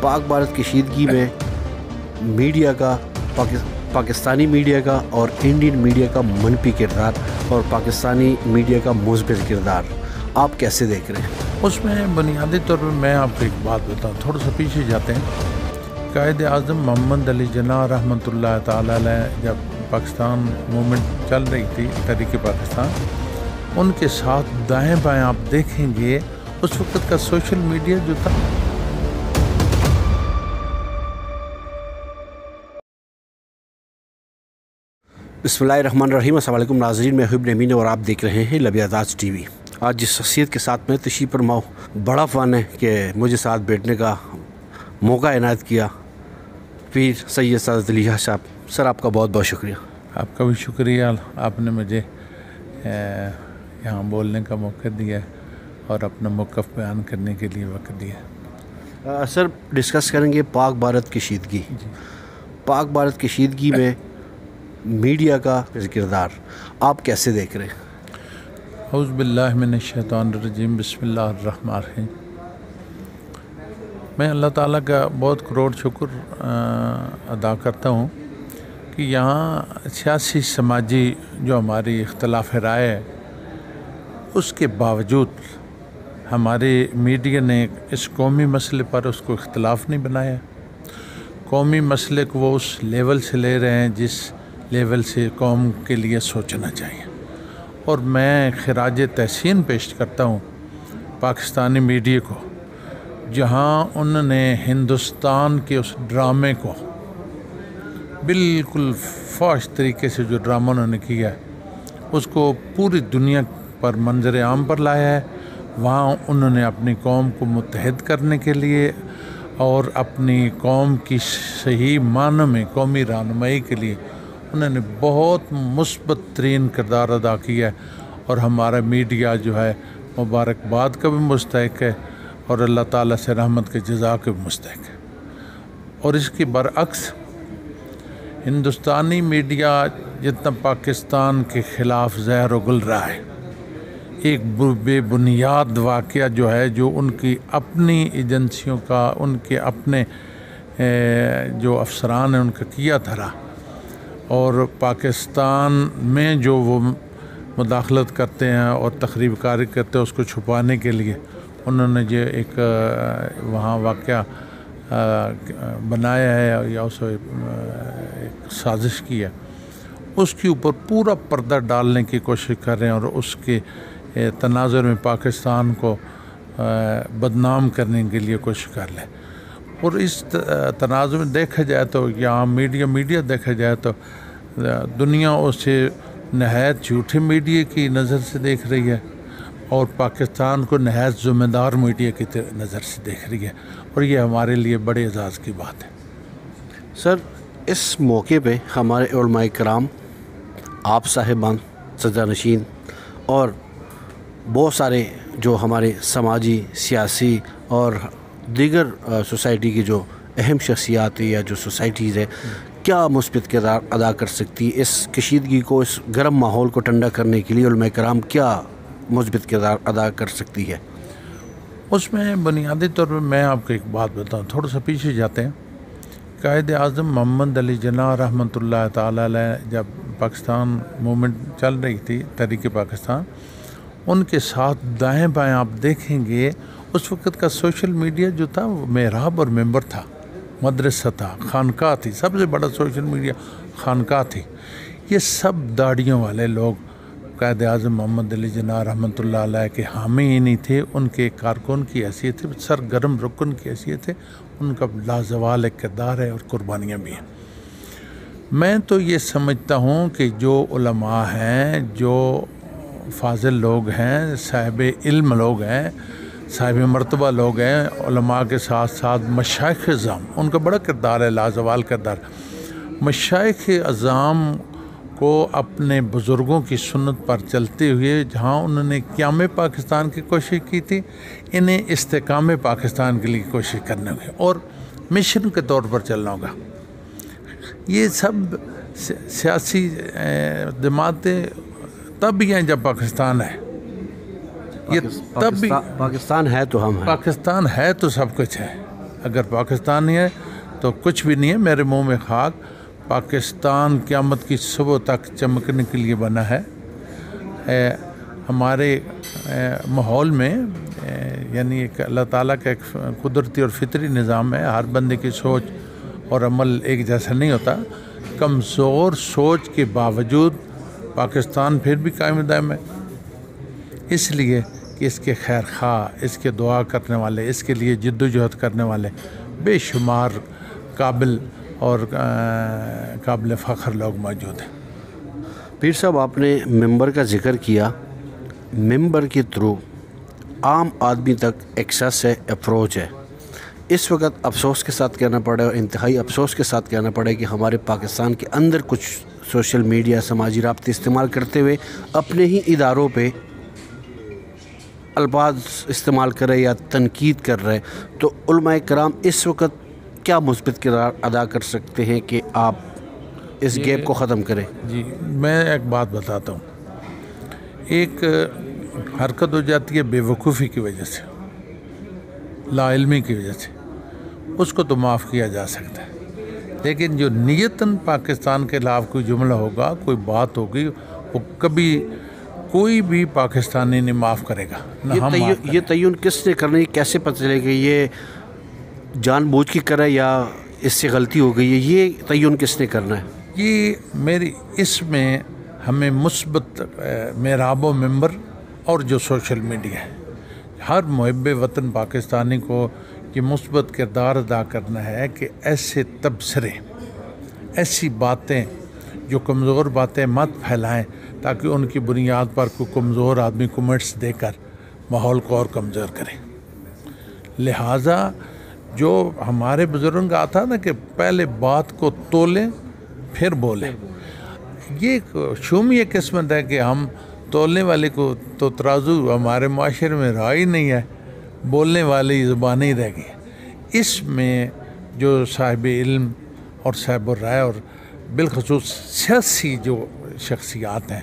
پاک بھارت کشیدگی میں میڈیا کا پاکستانی میڈیا کا اور انڈین میڈیا کا منفی کردار اور پاکستانی میڈیا کا مثبت کردار آپ کیسے دیکھ رہے ہیں؟ اس میں بنیادی طور پر میں آپ کو ایک بات بتاؤں، تھوڑا سا پیچھے جاتے ہیں۔ قائد اعظم محمد علی جناح رحمۃ اللہ تعالی علیہ جب پاکستان موومنٹ چل رہی تھی، تحریک پاکستان، ان کے ساتھ دائیں بائیں آپ دیکھیں گے اس وقت کا سوشل میڈیا جو تھا، بسم اللہ الرحمن الرحیم۔ السلام علیکم ناظرین، میں حبیب امین اور آپ دیکھ رہے ہیں لبیادات ٹی وی۔ آج جس شخصیت کے ساتھ میں تشریف فرما ہوں، بڑا فن ہے کہ مجھے ساتھ بیٹھنے کا موقع عنایت کیا پیر سید سعادت علی صاحب۔ سر آپ کا بہت بہت شکریہ۔ آپ کا بھی شکریہ، آپ نے مجھے یہاں بولنے کا موقع دیا اور اپنا موقف بیان کرنے کے لیے وقت دیا۔ سر ڈسکس کریں گے پاک بھارت کشیدگی۔ پاک بھارت کشیدگی میں میڈیا کا کردار آپ کیسے دیکھ رہے ہیں؟ اعوذ باللہ من الشیطان الرجیم، بسم اللہ الرحمن الرحیم۔ میں اللہ تعالیٰ کا بہت کروڑ شکر ادا کرتا ہوں کہ یہاں سیاسی سماجی جو ہماری اختلاف رائے ہے، اس کے باوجود ہمارے میڈیا نے اس قومی مسئلے پر اس کو اختلاف نہیں بنایا۔ قومی مسئلے کو وہ اس لیول سے لے رہے ہیں جس لیول سے قوم کے لیے سوچنا چاہیے، اور میں خراج تحسین پیش کرتا ہوں پاکستانی میڈیا کو، جہاں انہوں نے ہندوستان کے اس ڈرامے کو بالکل فحش طریقے سے جو ڈرامہ انہوں نے کیا ہے، اس کو پوری دنیا پر منظر عام پر لایا ہے۔ وہاں انہوں نے اپنی قوم کو متحد کرنے کے لیے اور اپنی قوم کی صحیح معنی میں قومی رہنمائی کے لیے انہوں نے بہت مثبت ترین کردار ادا کیا ہے، اور ہمارا میڈیا جو ہے مبارکباد کا بھی مستحق ہے اور اللہ تعالیٰ سے رحمت کے جزا کا بھی مستحق ہے۔ اور اس کے برعکس ہندوستانی میڈیا جتنا پاکستان کے خلاف زہر اگل رہا ہے، ایک بے بنیاد واقعہ جو ہے، جو ان کی اپنی ایجنسیوں کا، ان کے اپنے جو افسران ہیں ان کا کیا دھرا، اور پاکستان میں جو وہ مداخلت کرتے ہیں اور تخریب کاری کرتے ہیں، اس کو چھپانے کے لیے انہوں نے جو ایک وہاں واقعہ بنایا ہے یا اسے ایک سازش کی ہے، اس کے اوپر پورا پردہ ڈالنے کی کوشش کر رہے ہیں اور اس کے تناظر میں پاکستان کو بدنام کرنے کے لیے کوشش کر لیں۔ اور اس تناظر میں دیکھا جائے تو یہاں میڈیا دیکھا جائے تو دنیا اسے نہایت جھوٹے میڈیا کی نظر سے دیکھ رہی ہے، اور پاکستان کو نہایت ذمہ دار میڈیا کی نظر سے دیکھ رہی ہے، اور یہ ہمارے لیے بڑے اعزاز کی بات ہے۔ سر اس موقع پہ ہمارے علماء کرام، آپ صاحبان، سجدہ نشین اور بہت سارے جو ہمارے سماجی، سیاسی اور دیگر سوسائٹی کی جو اہم شخصیات یا جو سوسائٹیز ہے، کیا مثبت کردار ادا کر سکتی ہے اس کشیدگی کو، اس گرم ماحول کو ٹھنڈا کرنے کے لیے علماء کرام کیا مثبت کردار ادا کر سکتی ہے؟ اس میں بنیادی طور پر میں آپ کو ایک بات بتاؤں، تھوڑا سا پیچھے جاتے ہیں۔ قائد اعظم محمد علی جناح رحمۃ اللہ تعالی علیہ جب پاکستان موومنٹ چل رہی تھی، تحریک پاکستان، ان کے ساتھ دائیں بائیں آپ دیکھیں گے اس وقت کا سوشل میڈیا جو تھا وہ محراب اور ممبر تھا، مدرسہ تھا، خانقاہ تھی، سب سے بڑا سوشل میڈیا خانقاہ تھی۔ یہ سب داڑھیوں والے لوگ قائد اعظم محمد علی جناح رحمۃ اللہ علیہ کے حامی ہی نہیں تھے، ان کے کارکن کی حیثیت تھے، سرگرم رکن کی حیثیت ہے، ان کا لازوال ایک کردار ہے اور قربانیاں بھی ہیں۔ میں تو یہ سمجھتا ہوں کہ جو علماء ہیں، جو فاضل لوگ ہیں، صاحب علم لوگ ہیں، صاحب مرتبہ لوگ ہیں، علماء کے ساتھ ساتھ مشائخ اعظام، ان کا بڑا کردار ہے، لازوال کردار۔ مشائخ اعظام کو اپنے بزرگوں کی سنت پر چلتے ہوئے جہاں انہوں نے قیام پاکستان کی کوشش کی تھی، انہیں استحکام پاکستان کے لیے کوشش کرنا ہوگی اور مشن کے طور پر چلنا ہوگا۔ یہ سب سیاسی جماعتیں تب ہی ہیں جب پاکستان ہے، یہ تب بھی پاکستان ہے تو ہم ہیں، پاکستان ہے تو سب کچھ ہے۔ اگر پاکستان نہیں ہے تو کچھ بھی نہیں ہے. میرے منہ میں خاک. پاکستان قیامت کی صبح تک چمکنے کے لیے بنا ہے. ہمارے ماحول میں یعنی ایک اللہ تعالیٰ کا ایک قدرتی اور فطری نظام ہے. ہر بندے کی سوچ اور عمل ایک جیسا نہیں ہوتا. کمزور سوچ کے باوجود پاکستان پھر بھی قائم دائم ہے. اس لیے کہ اس کے خیر خواہ، اس کے دعا کرنے والے، اس کے لیے جد و جہد کرنے والے بے شمار قابل اور قابل فخر لوگ موجود ہیں. پیر صاحب، آپ نے ممبر کا ذکر کیا. ممبر کے تھرو عام آدمی تک ایکسیس ہے، اپروچ ہے. اس وقت افسوس کے ساتھ کہنا پڑے اور انتہائی افسوس کے ساتھ کہنا پڑے کہ ہمارے پاکستان کے اندر کچھ سوشل میڈیا، سماجی رابطے استعمال کرتے ہوئے اپنے ہی اداروں پہ الفاظ استعمال کر رہے یا تنقید کر رہے. تو علماء کرام اس وقت کیا مثبت کردار ادا کر سکتے ہیں کہ آپ اس گیپ کو ختم کریں؟ جی، میں ایک بات بتاتا ہوں. ایک حرکت ہو جاتی ہے بے وقوفی کی وجہ سے، لا علمی کی وجہ سے، اس کو تو معاف کیا جا سکتا ہے. لیکن جو نیتاً پاکستان کے خلاف کوئی جملہ ہوگا، کوئی بات ہوگی، وہ کبھی کوئی بھی پاکستانی نہیں معاف کرے گا. یہ تعین کس نے کرنا ہے؟ کیسے پتہ چلے گا یہ جان بوجھ کے کرے یا اس سے غلطی ہو گئی ہے؟ یہ تعین کس نے کرنا ہے؟ یہ میری اس میں ہمیں مثبت محراب و ممبر اور جو سوشل میڈیا ہے، ہر محب وطن پاکستانی کو یہ مثبت کردار ادا کرنا ہے کہ ایسے تبصرے، ایسی باتیں جو کمزور باتیں مت پھیلائیں تاکہ ان کی بنیاد پر کوئی کمزور آدمی کمنٹس دے کر ماحول کو اور کمزور کرے. لہٰذا جو ہمارے بزرگ آتا نا کہ پہلے بات کو تولیں پھر بولیں، یہ شومی قسمت ہے کہ ہم تولنے والے کو تو ترازو ہمارے معاشرے میں رہا ہی نہیں ہے، بولنے والی زبان ہی رہ گئی. اس میں جو صاحب علم اور صاحب الرائے اور بالخصوص سیاسی جو شخصیات ہیں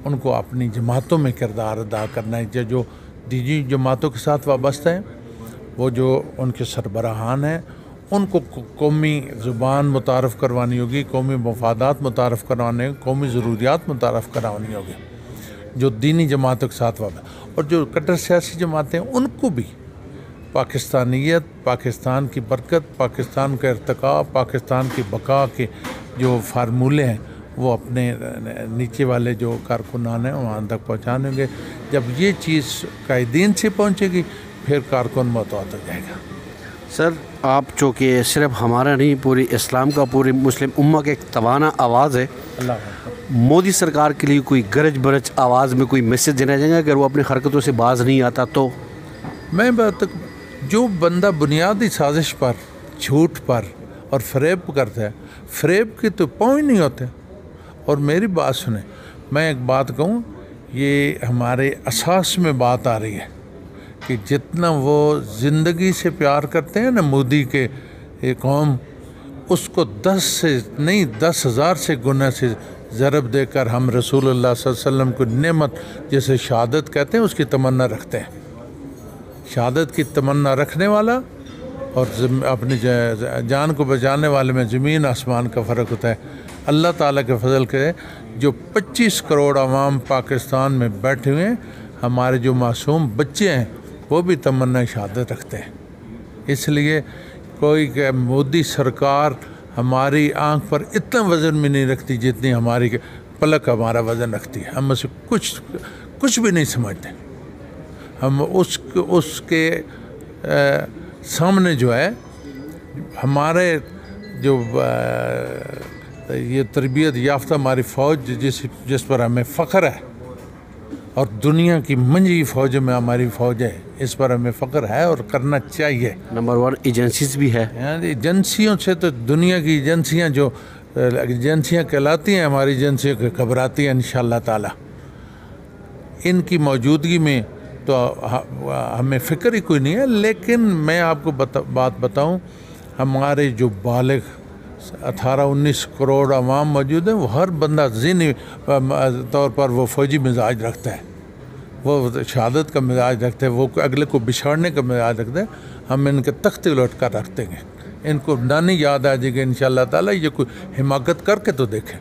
ان کو اپنی جماعتوں میں کردار ادا کرنا ہے. جو دیجی جماعتوں کے ساتھ وابستہ ہیں، وہ جو ان کے سربراہان ہیں، ان کو قومی زبان متعارف کروانی ہوگی، قومی مفادات متعارف کروانے ہوگی، قومی ضروریات متعارف کروانی ہوگی. جو دینی جماعتوں کے ساتھ وابستہ اور جو کٹر سیاسی جماعتیں ہیں، ان کو بھی پاکستانیت، پاکستان کی برکت، پاکستان کا ارتقاء، پاکستان کی بقا کے جو فارمولے ہیں وہ اپنے نیچے والے جو کارکنان ہیں وہاں تک پہنچانے گے. جب یہ چیز قائدین سے پہنچے گی پھر کارکن محتاط ہو جائے گا. سر، آپ چونکہ صرف ہمارا نہیں، پوری اسلام کا، پوری مسلم امہ کا ایک توانا آواز ہے. مودی سرکار کے لیے کوئی گرج برج آواز میں کوئی میسج دینا چاہیں گے اگر وہ اپنی حرکتوں سے باز نہیں آتا تو؟ میں جو بندہ بنیادی سازش پر، جھوٹ پر اور فریب کرتا ہے، فریب کے تو پاؤں ہی نہیں ہوتے. اور میری بات سنیں، میں ایک بات کہوں، یہ ہمارے اساس میں بات آ رہی ہے کہ جتنا وہ زندگی سے پیار کرتے ہیں نا مودی کے قوم، اس کو 10,000 سے گنا سے ضرب دے کر ہم رسول اللہ صلی اللہ علیہ وسلم کو نعمت جیسے شہادت کہتے ہیں اس کی تمنا رکھتے ہیں. شہادت کی تمنا رکھنے والا اور اپنی جان کو بچانے والے میں زمین آسمان کا فرق ہوتا ہے. اللہ تعالیٰ کے فضل کے جو 25 کروڑ عوام پاکستان میں بیٹھے ہوئے ہیں، ہمارے جو معصوم بچے ہیں وہ بھی تمنا شہادت رکھتے ہیں. اس لیے کوئی کہ مودی سرکار ہماری آنکھ پر اتنا وزن میں نہیں رکھتی جتنی ہماری پلک ہمارا وزن رکھتی ہے. ہم اسے کچھ بھی نہیں سمجھتے. ہم اس کے سامنے جو ہے ہمارے جو یہ تربیت یافتہ ہماری فوج جس پر ہمیں فخر ہے، اور دنیا کی منجھی فوج میں ہماری فوج ہے، اس پر ہمیں فخر ہے اور کرنا چاہیے. نمبر 1 ایجنسیز بھی ہے. ایجنسیوں سے تو دنیا کی ایجنسیاں جو ایجنسیاں کہلاتی ہیں، ہماری ایجنسیوں کو گھبراتی ہیں انشاءاللہ تعالی. ان کی موجودگی میں تو ہمیں فکر ہی کوئی نہیں ہے. لیکن میں آپ کو بات بتاؤں، ہمارے جو بالغ 18-19 کروڑ عوام موجود ہیں، وہ ہر بندہ ذہنی طور پر وہ فوجی مزاج رکھتا ہے، وہ شہادت کا مزاج رکھتا ہے، وہ اگلے کو بچھاڑنے کا مزاج رکھتا ہے. ہم ان کے تختے الٹ کر رکھ دیں گے. ان کو نانی یاد آ جائے گی انشاءاللہ تعالیٰ. یہ کوئی حماقت کر کے تو دیکھیں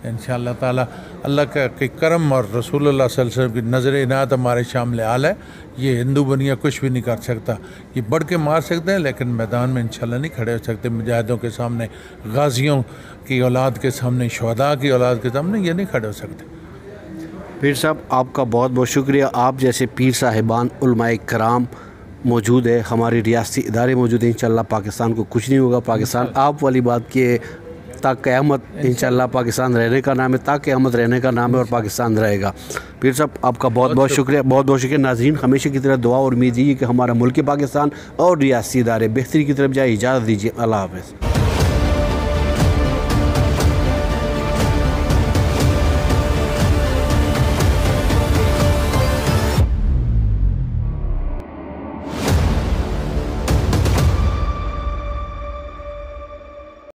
انشاءاللہ تعالیٰ. اللہ کا کہ کرم اور رسول اللہ صلی اللہ علیہ وسلم کی نظر عنایت ہمارے شامل حال ہے. یہ ہندو بنیا کچھ بھی نہیں کر سکتا. یہ بڑھ کے مار سکتے ہیں لیکن میدان میں انشاءاللہ نہیں کھڑے ہو سکتے. مجاہدوں کے سامنے، غازیوں کی اولاد کے سامنے، شہداء کی اولاد کے سامنے یہ نہیں کھڑے ہو سکتے. پیر صاحب آپ کا بہت بہت شکریہ. آپ جیسے پیر صاحبان علماء کرام موجود ہے، ہماری ریاستی ادارے موجود ہیں. انشاءاللہ پاکستان کو کچھ نہیں ہوگا. پاکستان آپ والی بات کی تا قیامت انشاءاللہ پاکستان رہنے کا نام ہے، تا قیامت رہنے کا نام ہے اور پاکستان رہے گا. پیر صاحب آپ کا بہت بہت شکریہ. بہت بہت شکریہ. ناظرین ہمیشہ کی طرح دعا اور امید یہ کہ ہمارا ملک پاکستان اور ریاستی ادارے بہتری کی طرف جائے. اجازت دیجیے. اللہ حافظ.